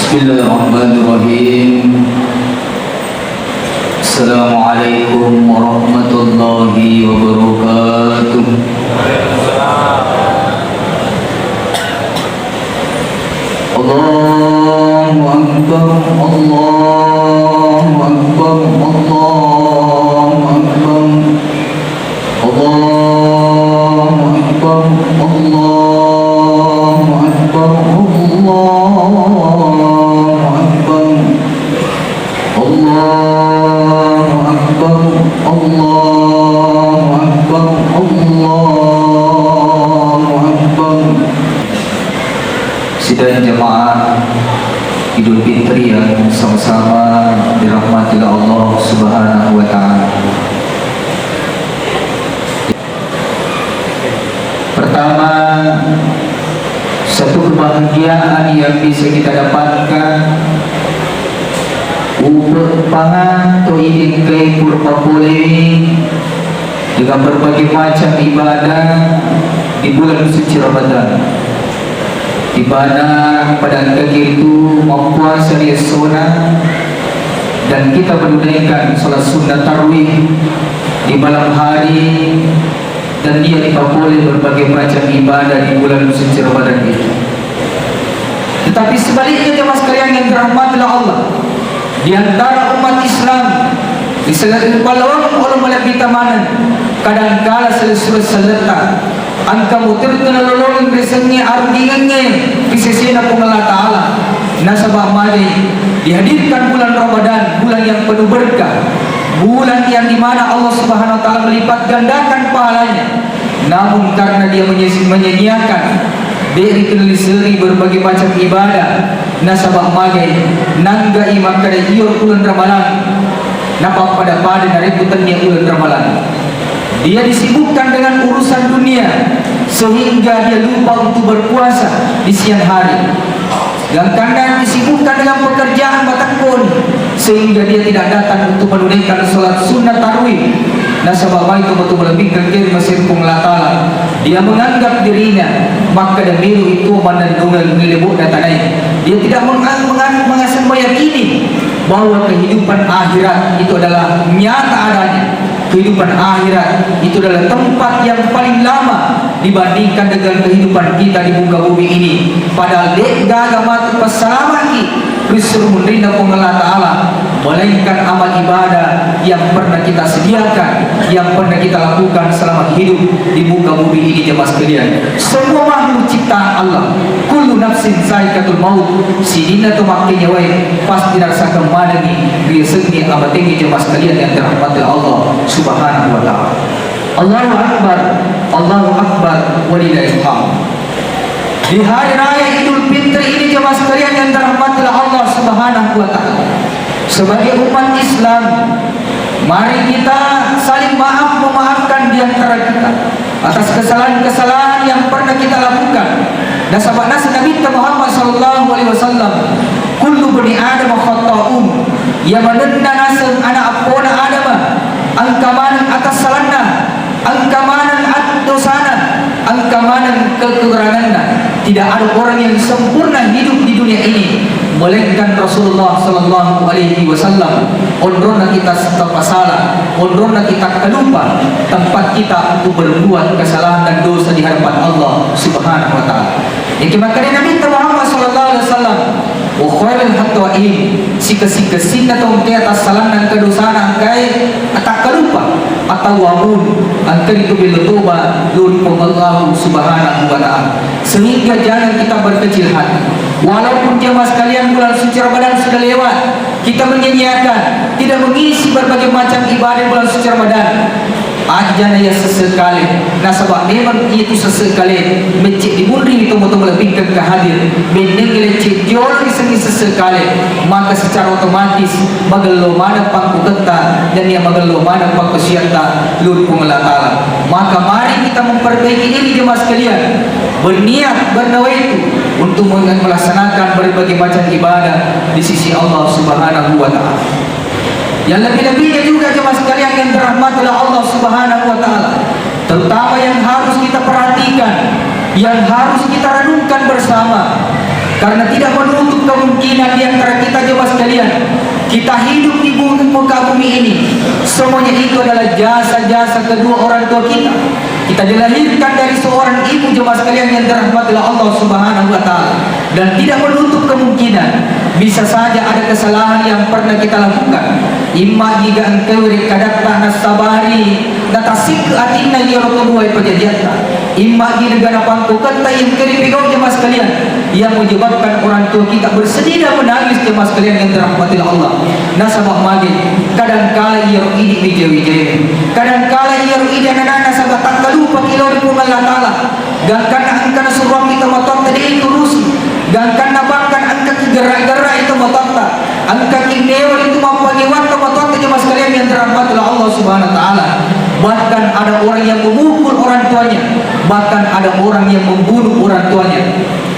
Bismillahirrahmanirrahim. Assalamualaikum warahmatullahi wabarakatuh. Allahu Akbar, Allahu Akbar, Allahu Akbar, Allahu Akbar, Allahu Akbar, Allahu Akbar, Allahu Akbar, Allahu Akbar. Sidang jemaah Idul Fitri yang sama-sama dirahmati Allah Subhanahu wa taala. Pertama, satu kebahagiaan yang bisa kita dapatkan pangan to idin kay purpapuli dengan berbagai macam ibadah di bulan suci Ramadan, di mana pada kali itu mempuasa di sunnah dan kita menunaikan salat sunnah tarawih di malam hari, dan dia diperboleh berbagai macam ibadah di bulan suci Ramadan itu. Tetapi sebaliknya jemaah sekalian yang dirahmati Allah, di antara umat Islam di seluruh palawang orang malapita manan kadangkala seluruh seleta angka mutir tunalolong resenya ardingannya pisesina Allah Ta'ala nasabah mari dihadirkan bulan Ramadan, bulan yang penuh berkah, bulan yang dimana Allah Subhanahu Wa Ta'ala melipat gandakan pahalanya. Namun karena dia menyanyiakan dari keliseri berbagai macam ibadah, nasabah magai nangga imak kada iyo bulan Ramadan, napak pada naributannya bulan Ramadan. Dia disibukkan dengan urusan dunia sehingga dia lupa untuk berpuasa di siang hari, dan karena disibukkan dengan pekerjaan batakun sehingga dia tidak datang untuk menunaikan salat sunnah tarawih. Nasabah itu betul melebihkan diri masih pengelatala. Dia menganggap dirinya maka demiru itu menandungan melebut datanai. Dia tidak mengasah meyakini bahwa kehidupan akhirat itu adalah nyata adanya. Kehidupan akhirat itu adalah tempat yang paling lama dibandingkan dengan kehidupan kita di muka bumi ini. Padahal gaga matu pasalamaki risur mundrinda pengelah ta'ala, melainkan amal ibadah yang pernah kita sediakan, yang pernah kita lakukan selama hidup di muka bumi ini jemaah sekalian. Semua makhluk ciptaan Allah, kullu nafsin zaikatul maut, sidina tu makanya wae pasti rasakan madani dia sengi amat tinggi jemaah sekalian yang dirahmati Allah Subhanahu wa taala. Allahu Akbar, Allahu Akbar, walillahil hamd. Di hari raya Idul Fitri ini jemaah sekalian yang dirahmati Allah Subhanahu wa taala, sebagai umat Islam, mari kita saling memaafkan di antara kita atas kesalahan-kesalahan yang pernah kita lakukan. Dan sahabat Nabi Muhammad sallallahu alaihi wasallam, kullu bani adam khata'un, ya manenna nasang anak apona adam angkamanan atas salahna, angkamanan dosana, angkamanan kekuranganna. Tidak ada orang yang sempurna hidup di dunia ini melainkan Rasulullah sallallahu alaihi wasallam. Ondrona kita tanpa salah, ondrona kita kelupa tempat kita untuk berbuat kesalahan dan dosa di hadapan Allah Subhanahu wa taala. Yang makanya Nabi Muhammad sallallahu alaihi wasallam wa khairul hatwa'in sika-sika sinna tong te atas salah dan kedosaan angkai atak kelupa atau wamun angkai itu bil toba lupa Allah Subhanahu wa taala. Sehingga jangan kita berkecil hati. Walaupun jemaah sekalian bulan suci Ramadan sudah lewat, kita menyanyiakan, tidak mengisi berbagai macam ibadah bulan suci Ramadan. Ajana ya sesekali, nasabah memang itu sesekali mencik dibundri itu betul lebih ke hadir, menenggelam cik jauh disini sesekali, maka secara otomatis magalo mana pangku keta dan dia magalo mana pangku siata lur pengelatala. Maka mari kita memperbaiki diri jemaah sekalian, berniat bernawaitu untuk melaksanakan berbagai macam ibadah di sisi Allah Subhanahu wa taala. Yang lebih-lebihnya juga jemaah sekalian yang dirahmati oleh Allah Subhanahu wa taala, terutama yang harus kita perhatikan, yang harus kita renungkan bersama, karena tidak menutup kemungkinan di kita hidup di muka bumi ini, semuanya itu adalah jasa-jasa kedua orang tua kita. Kita dilahirkan dari seorang ibu, jemaah sekalian yang dirahmati Allah Subhanahu wa taala, dan tidak menutup kemungkinan bisa saja ada kesalahan yang pernah kita lakukan. Imma jika engkau rekadatta nasabari datasik atina ya Rasulullah pajadiata. Imma jika negara pangku kata yang keripigau jemaah sekalian yang menyebabkan orang tua kita bersedih dan menangis, jemaah sekalian yang dirahmati Allah. Nasabah magi kadang-kala ia ini wijaya-wijaya, kadang-kala ia ini anak-anak nasabah tak lupa kilori pun Allah Ta'ala. Dan karena angka nasuruh kita motor tadi itu rusi, dan karena bahkan angka gerak-gerak itu motor tak, angka kineo itu mempangiwan ke motor tadi, jemaah sekalian yang dirahmati Allah Subhanahu Wa Ta'ala. Bahkan ada orang yang memukul orang tuanya, bahkan ada orang yang membunuh orang tuanya.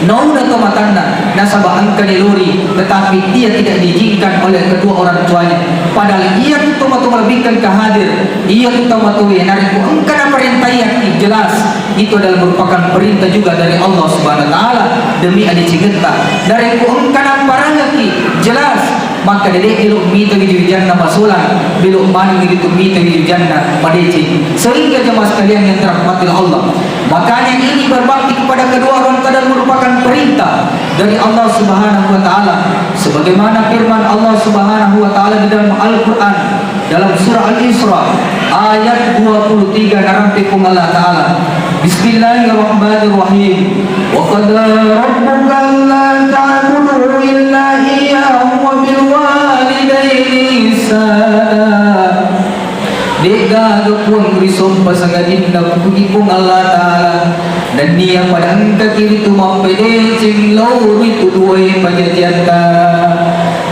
Nauna tomatanda nasabah angka niluri, tetapi dia tidak diizinkan oleh kedua orang tuanya. Padahal ia itu melebihkan kehadir, ia itu nariku engkau perintah yang jelas. Itu adalah merupakan perintah juga dari Allah Subhanahu Wa Taala demi adik cigeta. Dari engkau parangaki jelas, maka dedek iluk mita di jannah masulan, biluk mani gitu mita di jannah madeci. Sehingga jemaah sekalian yang dirahmati Allah, makanya ini berbakti kepada kedua orang tua dan merupakan perintah dari Allah Subhanahu Wa Taala, sebagaimana firman Allah Subhanahu Wa Taala di dalam Al-Quran dalam surah Al-Isra ayat 23 narampikum Allah Taala. Bismillahirrahmanirrahim. Wa qadara rabbuka alla ta'budu illa iyyahu wa bil walidaini ihsana. Dega dokuang risom pasanganin na pugipong Allah Ta'ala, dan niya padang kakiri tumampede cing lauri tuduay pajajanta.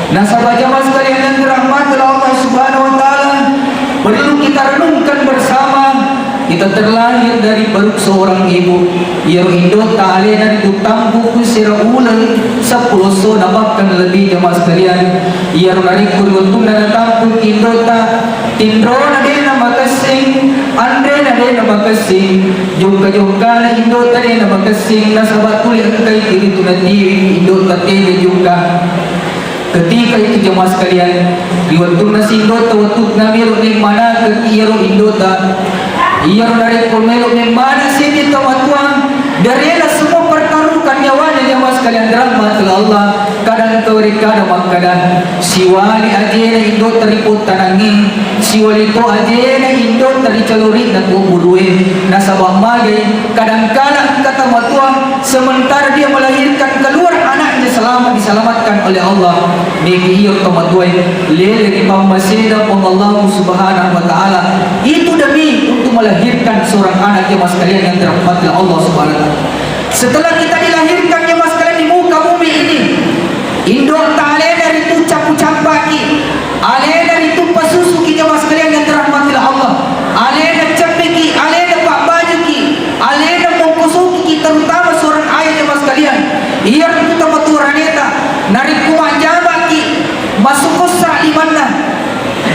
Nasa bajaman sekalian yang dirahmati Allah Subhanahu Wa Ta'ala, perlu kita renungkan bersama. Kita terlahir dari perut seorang ibu. Ia indot ta'alena ditutampu ku sira ulang 10 so nabakkan lebih jemaah sekalian. Ia runari kuruntung na natampu indota tindro na din na makasing, andre na din na makasing, jungka-jungka na indota din na makasing, nasabat kulit kay diri tunatiwi indota tele jungka. Ketika itu jemaah sekalian, riwayat nasi indota watut na miro ning mana kekiiro indota. Ia dari pemelo memana sini tawatuan dari semua pertaruhkan nyawanya jemaah sekalian dirahmati Allah. Kadang kawrikada makadang siwali ajena indo teriput tanangin, siwali to ajena indo tericaluri na kubudue nasabah magai. Kadang-kadang kata matuang sementara dia melahirkan keluar anaknya selamat diselamatkan oleh Allah. Niki iyo tomatuai lele di pamaseda pong Allah Subhanahu Wa Ta'ala. Itu demi untuk melahirkan seorang anak jemaah sekalian yang dirahmati Allah Subhanahu Wa Ta'ala. Setelah kita dilahirkan jemaah sekalian di muka bumi ini, indok ta'alena itu capu-campaki, alena itu pasusuki jemaah sekalian yang dirahmati Allah, alena cepiki, alena pak bajuki, alena mengkusuki, terutama seorang ayah jemaah sekalian. Ia itu tematuraneta narik kumah jabaki masuk kusra di mana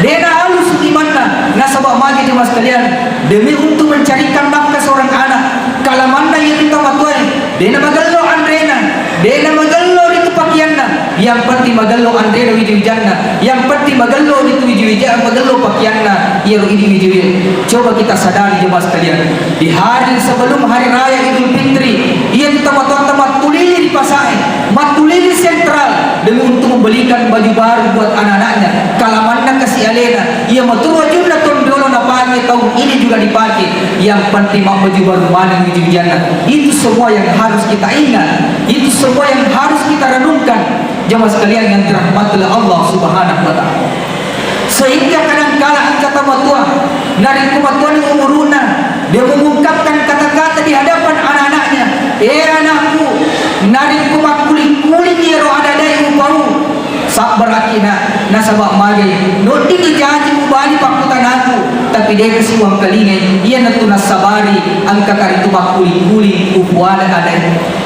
dena halus di mana nasabah magi jemaah sekalian, demi untuk mencarikan nafkah seorang anak. Kalau mana yang kita matuai dena magallo andrena, dena magallo itu pakaianna, yang penting magallo andrena wijana, yang penting magallo itu wijana, magallo pakaianna ia wijana. Coba kita sadari jemaah sekalian, di hari sebelum hari raya Idul Fitri, ia kita matuan tulili di pasai, matulili sentral demi untuk membelikan baju baru buat anak-anaknya. Kalau mana kasih alena, ia matua jumlah tahun dulu napake tahun ini juga dipakai. Yang penting mau baju baru mana wijana. Itu semua yang harus kita ingat, itu semua yang harus kita renungkan jemaah sekalian yang dirahmati oleh Allah Subhanahu Wa Ta'ala. Sehingga kadang-kala kata matua dari kematuan umuruna, dia mengungkapkan kata-kata di hadapan anak-anaknya, anakku nari kumakuli-kuli niero ada dai upau sabar akina nasabak magai nodi janji mubali pakutan aku, tapi dia kasih uang kalingai ia natu nasabari angka kari tu makuli-kuli upuana ada.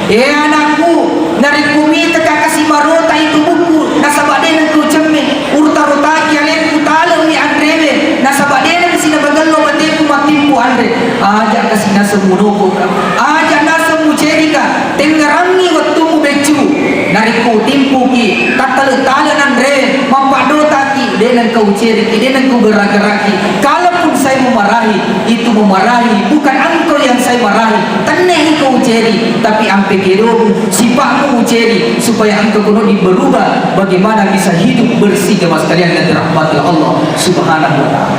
Anakku nari kumita kakasih marota itu buku nasabak dia natu cemme urta-rota kialen utalo ni andrebe nasabak dia kasih nabagalo bateku matimpu andre aja kasih nasemunoko aja nasemu cerika tengarangi waktu mu becu nariku timpuki tatal talan andre mampadota uceri, ini aku gerak-geraki. Kalaupun saya memarahi, itu memarahi bukan engkau yang saya marahi, teneh engkau uceri, tapi ampe kedomu, sifatmu uceri, supaya engkau kuno berubah, bagaimana bisa hidup bersih jemaah sekalian yang dirahmati Allah Subhanahu wa taala.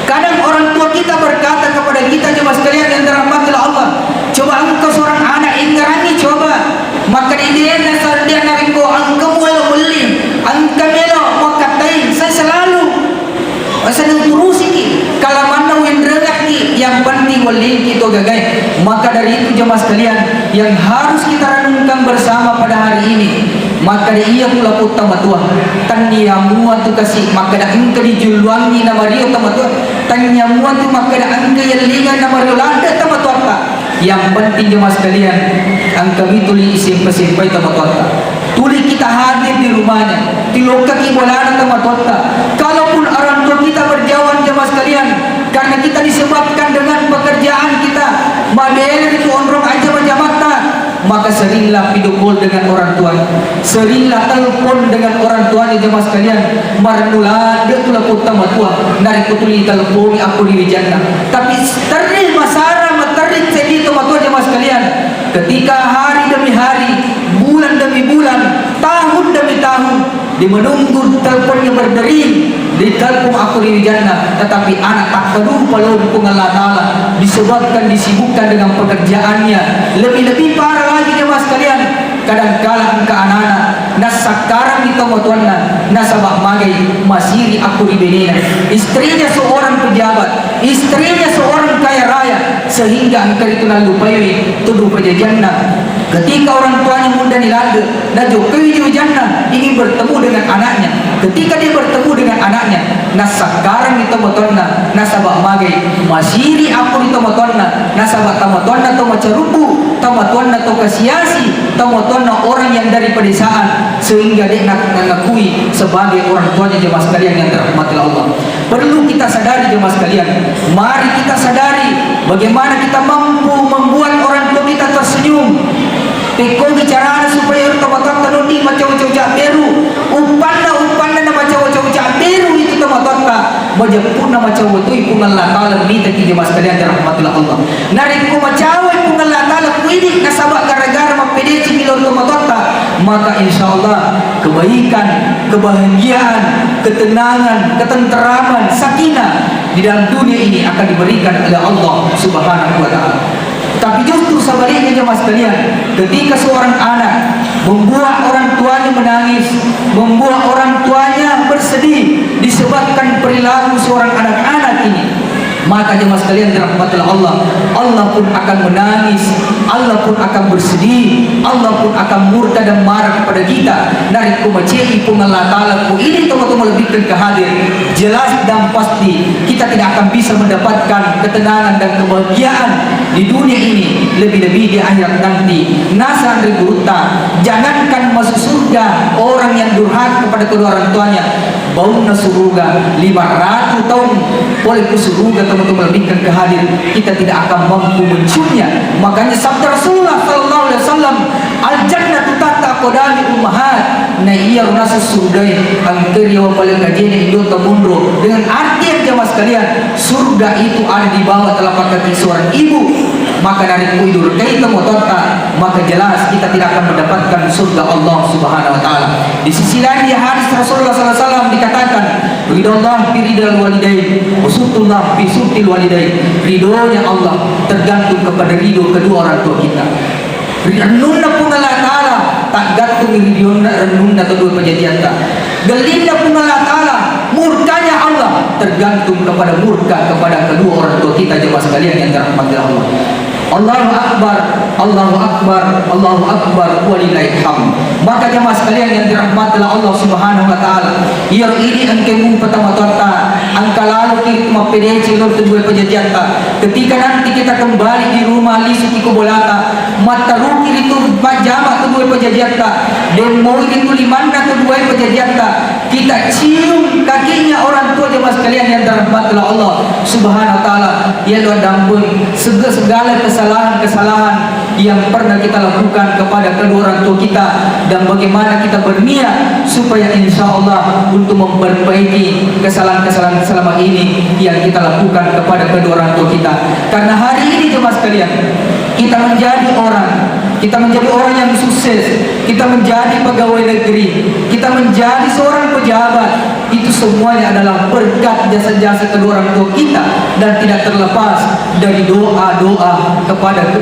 Kadang orang tua kita berkata kepada kita jemaah sekalian yang dirahmati Allah, coba engkau seorang anak inggarani coba, maka dia naringko engkau melo beli, engkau melo makatain, saya selalu terusi ki, kalau mana wendrengak ki, yang penting wali kita gagai. Maka dari itu jemaah sekalian yang harus kita renungkan bersama pada hari ini, maka dia pula putar matua tanya mua tu kasih, maka dah engkau dijuluangi nama dia tamatua tanya mua tu, maka dah engkau yang lingan nama dia lada tamatua. Yang penting jemaah sekalian, engkau tuli isim pesimpai tamatua, tuli kita hadir di rumahnya, tiloka kibolana tamatua. Kalaupun orang tua kita berjauhan jemaah sekalian, karena kita disebabkan dengan pekerjaan kita, madel itu onrong aja baca mata, maka seringlah video call dengan orang tuanya, seringlah telepon dengan orang tuanya jemaah sekalian. Marnula dia tulah utama tua dari kutuli telepon aku di wijana, tapi teril masara materik sedih tu tua jemaah sekalian. Ketika hari demi hari, bulan demi bulan, tahun demi tahun, dia menunggu teleponnya berdering, di telepon aku di wijana, tetapi anak tak kedupa lalu Allah Ta'ala disebabkan disibukkan dengan pekerjaannya. Lebih-lebih parah lagi jemaah sekalian, kadang-kala ke anak-anak nasakarang di tomotuanna nasabah magai masiri aku di benena, istrinya seorang pejabat, istrinya seorang kaya raya, sehingga engkau itu nalupai tuduh pejajanna. Ketika orang tuanya muda nilada dan Jokowi di jannah ingin bertemu dengan anaknya, ketika dia bertemu dengan anaknya, nasakarang di tomotuanna nasabah magai masiri aku di tomotuanna nasabah tomotuanna to macarupu, tomotuanna to kasiasi, tomotuanna orang yang dari pedesaan, sehingga dia nak mengakui sebagai orang tuanya jemaah sekalian yang dirahmati Allah. Perlu kita sadari jemaah sekalian, mari kita sadari bagaimana kita mampu membuat orang tua kita tersenyum. Peko bicara supaya tomotuan tanudi macam ucap beru, umpanna na macam ucap beru itu tomotuan majapun na macam itu ibu Allah Taala minta kita jemaah sekalian dirahmati Allah. Nari ku macam ibu Allah Taala kuini nasabak gara-gara mapede cimilor tomotuan, maka insyaallah kebaikan, kebahagiaan, ketenangan, ketenteraman, sakinah di dalam dunia ini akan diberikan oleh Allah Subhanahu wa taala. Tapi justru sebaliknya jemaah sekalian, ketika seorang anak membuat orang tuanya menangis, membuat orang tuanya bersedih disebabkan perilaku seorang anak-anak ini, maka jemaah sekalian dirahmati Allah, Allah pun akan menangis, Allah pun akan bersedih, Allah pun akan murka dan marah kepada kita. Dari kumacei pun Allah Ta'ala ku ini teman-teman lebihkan ke hadir, jelas dan pasti kita tidak akan bisa mendapatkan ketenangan dan kebahagiaan di dunia ini, lebih-lebih di akhirat nanti. Nasa Andri Guruta, jangankan masuk surga orang yang durhaka kepada kedua orang tuanya, baunya surga 500 tahun boleh ke surga teman-teman lebihkan ke hadir, kita tidak akan mampu menciumnya. Makanya sabda Rasulullah sallallahu alaihi wasallam, al jannatu tahta aqdami ummahat, na iya rasa surga angker yang paling gajene itu temundro, dengan arti jemaah sekalian, surga itu ada di bawah telapak kaki seorang ibu. Maka dari kuidur kita motorta, maka jelas kita tidak akan mendapatkan surga Allah Subhanahu wa taala. Di sisi lain di hadis Rasulullah sallallahu alaihi wasallam dikatakan, ridallah fi ridal walidain, wasutullah fi sutil walidain. Ridhonya Allah tergantung kepada ridho kedua orang tua kita. Renunna pun Allah Ta'ala tak gantung ridhona renunna kedua pejadian tak. Gelinda pun Allah Ta'ala, murkanya Allah tergantung kepada murka kepada kedua orang tua kita jemaah sekalian yang dirahmati Allah. Allahu Akbar, Allahu Akbar, Allahu Akbar, walillahil hamd. Maka jemaah sekalian yang dirahmati Allah Subhanahu wa taala, yang ini engkau pertama tata, angka lalu kita mapede cilor kedua pejadian tak. Ketika nanti kita kembali di rumah lisu tiku bolata, mata ruki itu jamak kedua pejadian tak, demo itu limanda kedua pejadian tak. kita cium kakinya orang tua jemaah sekalian yang dirahmati oleh Allah Subhanahu wa taala. Ya Allah, ampun segala kesalahan-kesalahan yang pernah kita lakukan kepada kedua orang tua kita, dan bagaimana kita berniat supaya insya Allah untuk memperbaiki kesalahan-kesalahan selama ini yang kita lakukan kepada kedua orang tua kita. Karena hari ini jemaah sekalian, kita menjadi orang yang sukses, kita menjadi pegawai negeri, kita menjadi seorang pejabat, itu semuanya adalah berkat jasa-jasa kedua orang tua kita, dan tidak terlepas dari doa-doa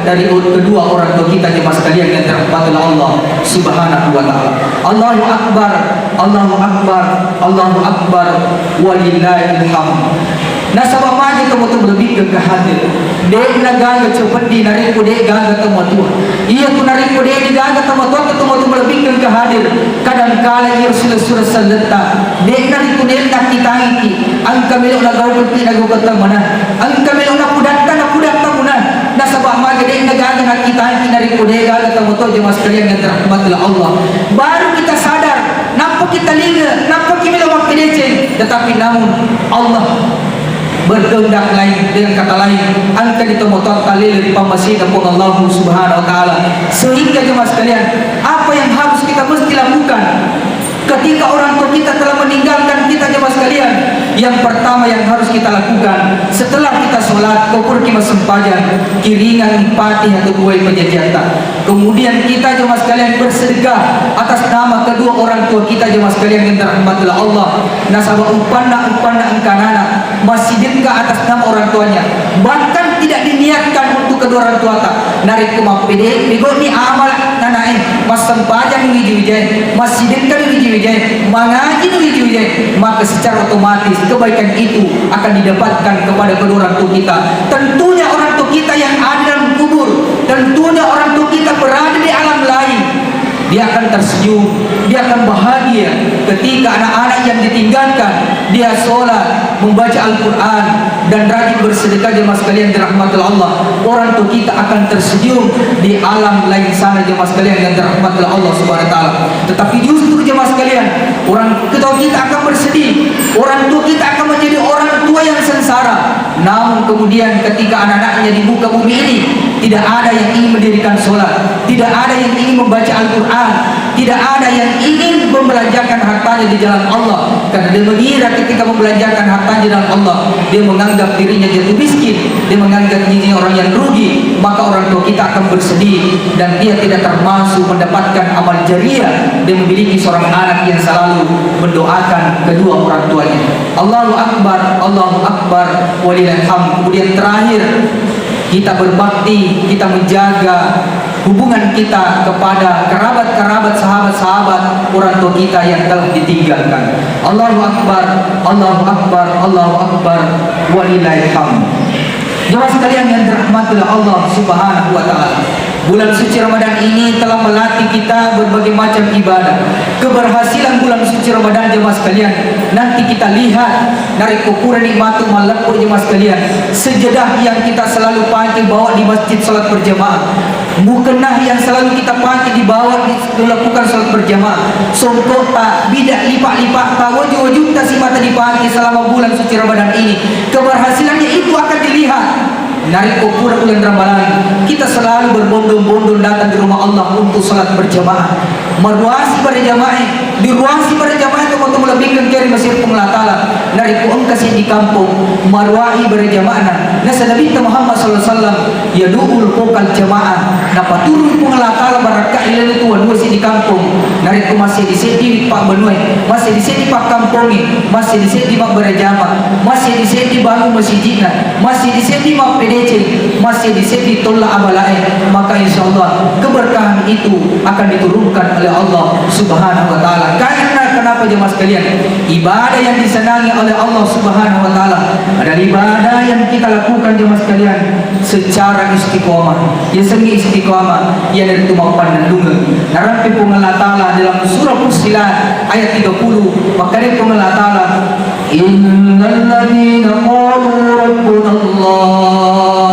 dari kedua orang tua kita jemaah sekalian yang dirahmati oleh Allah Subhanahu wa taala. Allahu akbar, Allahu akbar, Allahu akbar, walillahil hamd. Nasabah maju temu lebih ke hadir. Dek nagaga cepat di nariku dek gaga temu tua. Iya tu nariku dek di gaga temu tua temu lebih ke hadir. Kadang kala ia sudah seleta. Dek nariku dek nak kita iki. Angka melok nagaga putih nagaga ketemu mana. Angka melok nak kudat mana. Nasabah maju dek nagaga nak kita iki nariku dek gaga temu tua jemaah sekalian yang dirahmati Allah. Baru kita sadar. Nampak kita linga, nampak kita melok pedece. Tetapi namun Allah berkehendak lain, dengan kata lain angka ditemukan kali dari pamasi dan Allah Subhanahu wa taala. Sehingga jemaah sekalian, apa yang harus kita mesti lakukan ketika orang tua kita telah meninggalkan kita jemaah sekalian? Yang pertama yang harus kita lakukan setelah kita sholat, kubur kita sempajan kiringan pati atau buai penjajata. Kemudian kita jemaah sekalian bersedekah atas nama kedua orang tua kita jemaah sekalian yang dirahmati Allah. Nasabah upana engkanana masih dekat atas nama orang tuanya, bahkan tidak diniatkan untuk kedua orang tua tak. Narik ke mapede bego ni amal nanae mas sempajan wiji-wijai, masih dekat wiji-wijai, mengaji wiji-wijai, maka secara otomatis kebaikan itu akan didapatkan kepada kedua orang tua kita. Tentunya orang tua kita yang ada dalam kubur, tentunya orang tua kita berada di alam lain, dia akan tersenyum, dia akan bahagia ketika anak-anak yang ditinggalkan dia sholat, membaca Al-Quran dan rajin bersedekah jemaah sekalian dirahmati Allah. Orang tua kita akan tersenyum di alam lain sana jemaah sekalian yang dirahmati Allah Subhanahu wa taala. Tetapi justru jemaah sekalian, orang tua kita akan bersedih, orang tua kita akan menjadi orang tua yang sengsara. Namun kemudian ketika anak-anaknya di muka bumi ini tidak ada yang ingin mendirikan sholat, tidak ada yang ingin membaca Al-Quran, tidak ada yang ingin membelanjakan hartanya di jalan Allah, karena dia mengira ketika membelanjakan hartanya di jalan Allah, dia menganggap dirinya jatuh miskin, dia menganggap dirinya orang yang rugi. Maka orang tua kita akan bersedih dan dia tidak termasuk mendapatkan amal jariah. Dia memiliki seorang anak yang selalu mendoakan kedua orang tuanya. Allahu akbar, Allahu akbar, walillahil hamd. Kemudian terakhir, kita berbakti, kita menjaga hubungan kita kepada kerabat-kerabat, sahabat-sahabat orang tua kita yang telah ditinggalkan. Allahu akbar, Allahu akbar, Allahu akbar, walillahil hamd. Jemaah sekalian yang dirahmati oleh Allah Subhanahu wa taala, bulan suci Ramadan ini telah melatih kita berbagai macam ibadah. Keberhasilan bulan suci Ramadan jemaah sekalian, nanti kita lihat dari ukuran nikmatu malapur jemaah sekalian. Sejadah yang kita selalu pakai bawa di masjid salat berjamaah, mukena yang selalu kita pakai dibawa dilakukan salat berjamaah, songkok tak bidak lipat-lipat tak wajib-wajib tak si mata dipakai selama bulan suci Ramadan ini. Keberhasilannya itu akan dilihat. Dari ukur bulan Ramadan, kita selalu berbondong-bondong datang di rumah Allah untuk salat berjamaah, meruasi pada jamaah, diruasi pada jamaah itu untuk melebihkan kiri masjid Allah Taala. Dari kuang kasih di kampung, meruai pada jamaah. Nasa Nabi Muhammad sallallahu alaihi wasallam ya duul pokal jamaah. Napa turun pun Allah Taala barakah ilmu tuan masih di kampung. Dari ku masih di sini Pak Benue, masih di sini Pak Kampungi, masih di sini Pak berjamaah, masih di sini bangun masjidnya, masih di sini Pak masih di sini tolak abalai. Maka insyaallah keberkahan itu akan diturunkan oleh Allah Subhanahu wa taala. Karena kenapa jemaah sekalian? Ibadah yang disenangi oleh Allah Subhanahu wa taala adalah ibadah yang kita lakukan jemaah sekalian secara istiqomah. Ya sengi istiqomah ya dari tumapan dan dunga. Narampi pun Allah taala dalam surah Fussilat ayat 30, maka dia pun Allah taala, innal ladzina qalu rabbuna Allah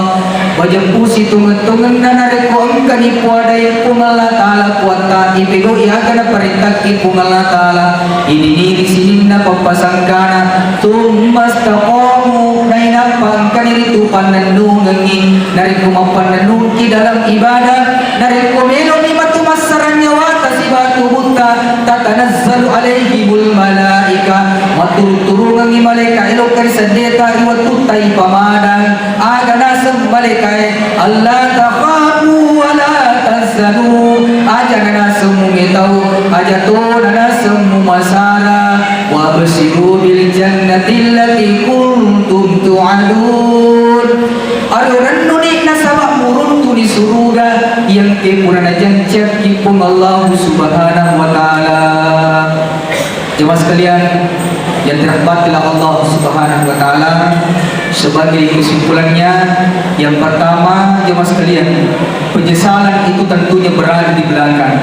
Wajah pusi tungan-tungan na nareko ang kanipo aday pungala ta'ala puwata ipigo iagana parintaki pungala ta'ala ininiri sinin na pagpasangkana tumas taqamu na inapang kaniritu pananungangi nareko mapananungki dalam ibadah nareko meron ni matumasaran nyawa tasibatu buta tatanazzalu alaihimul malaika maturungangi malaika elok kari sadeta iwatutai pamadang aga nasam malaika Allah takhafu wa la tahzanu aja nasam mengetahu aja tu nasam masara wa basiru bil jannati allati kuntum tu'adun aluran nuni nasabah murun tuni surga yang kepurana janjian kipung Allah subhanahu wa ta'ala. Jemaah sekalian yang dirahmati Allah subhanahu wa ta'ala, sebagai kesimpulannya, yang pertama jemaah sekalian, penyesalan itu tentunya berada di belakang.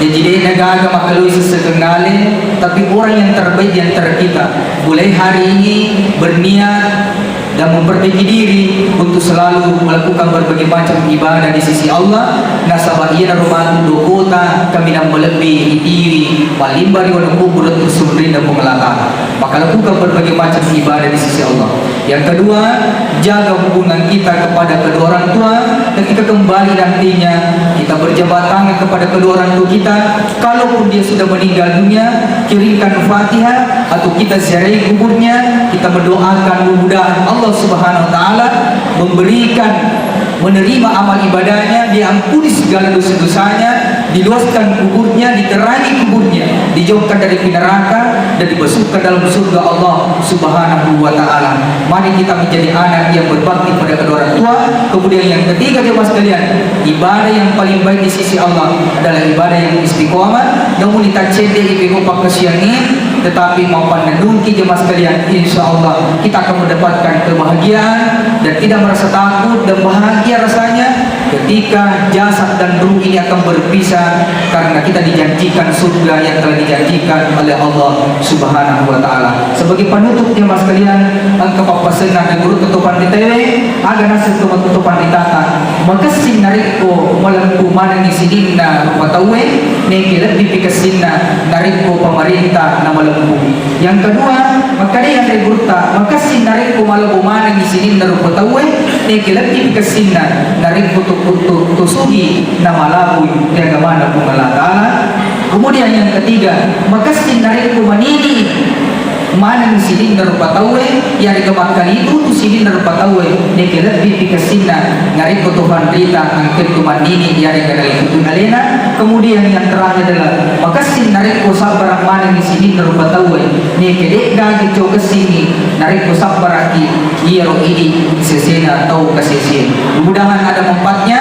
Jadi dia nagaga makalui sesekali, tapi orang yang terbaik di antara kita mulai hari ini berniat dan memperbaiki diri untuk selalu melakukan berbagai macam ibadah di sisi Allah. Nasabah ia rumah dokota kami nak melebihi diri walimbari wana kubur untuk sumri dan mengelakkan. Maka lakukan berbagai macam ibadah di sisi Allah. Yang kedua, jaga hubungan kita kepada kedua orang tua. Ketika kembali nantinya kita berjabat tangan kepada kedua orang tua kita. Kalaupun dia sudah meninggal dunia, kirimkan Fatihah atau kita ziarahi kuburnya. Kita mendoakan mudah-mudahan Allah Subhanahu wa ta'ala menerima amal ibadahnya, diampuni segala dosa-dosanya, diluaskan kuburnya, diterangi kuburnya, dijauhkan dari neraka dan dibesarkan dalam surga Allah Subhanahu wa ta'ala. Mari kita menjadi anak yang berbakti pada kedua orang tua. Kemudian yang ketiga jemaah sekalian, ibadah yang paling baik di sisi Allah adalah ibadah yang istiqomah. Namun kita cendek ibu pak kesiangin, tetapi mampan menungki jemaah sekalian, insya Allah kita akan mendapatkan kebahagiaan dan tidak merasa takut dan bahagia rasanya ketika jasad dan ruh ini akan berpisah, karena kita dijanjikan surga yang telah dijanjikan oleh Allah Subhanahu wa ta'ala. Sebagai penutup jemaah sekalian, engkau papasenah di guru tutupan di tewe agar nasib tutupan di tata maka sinariko malampu mana ni sidinna rupatawe neki lebih pikasinna nariko pemerintah na malampu. Yang kedua, maka dia yang digurta maka sinariko malampu mana ni sidinna rupatawe neki lebih pikasinna nariko tusugi na malabu yang gamana pungalatala. Kemudian yang ketiga, maka sinariko manini mana ni sidin darupatawe yang digemakkan itu tu sidin darupatawe neki lebih pikasinna ngari Tuhan rita angket tuman ini yang dikenali itu alena. Kemudian yang terakhir adalah maka sinariko sabar mana ni sidin darupatawe neki dekda gitu kesini nariko sabaraki iro ini sesena atau kesesien. Mudah-mudahan ada empatnya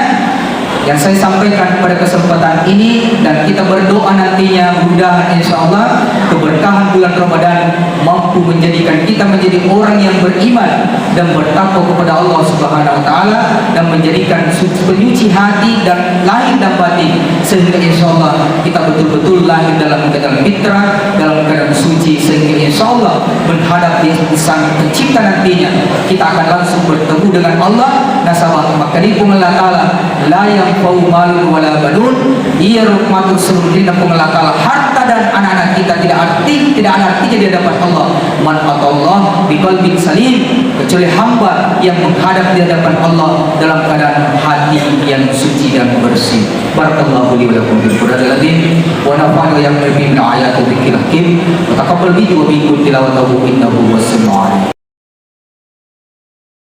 yang saya sampaikan pada kesempatan ini, dan kita berdoa nantinya mudah insya Allah keberkahan bulan Ramadan mampu menjadikan kita menjadi orang yang beriman dan bertakwa kepada Allah Subhanahu wa ta'ala, dan menjadikan penyuci hati dan lahir dan batin, sehingga insya Allah kita betul-betul lahir dalam keadaan fitrah, dalam keadaan suci, sehingga insya Allah menghadap Sang Pencipta nantinya kita akan langsung bertemu dengan Allah. Nasabah maka di Allah ta'ala la yang malun wala banun, ia rahmatul seluruh pengelakal harta dan anak-anak kita tidak ada artinya di hadapan Allah. Man atallah biqalbin salim, kecuali hamba yang menghadap di hadapan Allah dalam keadaan hati yang suci dan bersih. Barakallahu li wa lakum bil Qur'anil azim wa nafa'ana yang min ayati dzikril hakim wa taqabbal minni wa minkum tilawatahu innahu was-sami'ul 'alim.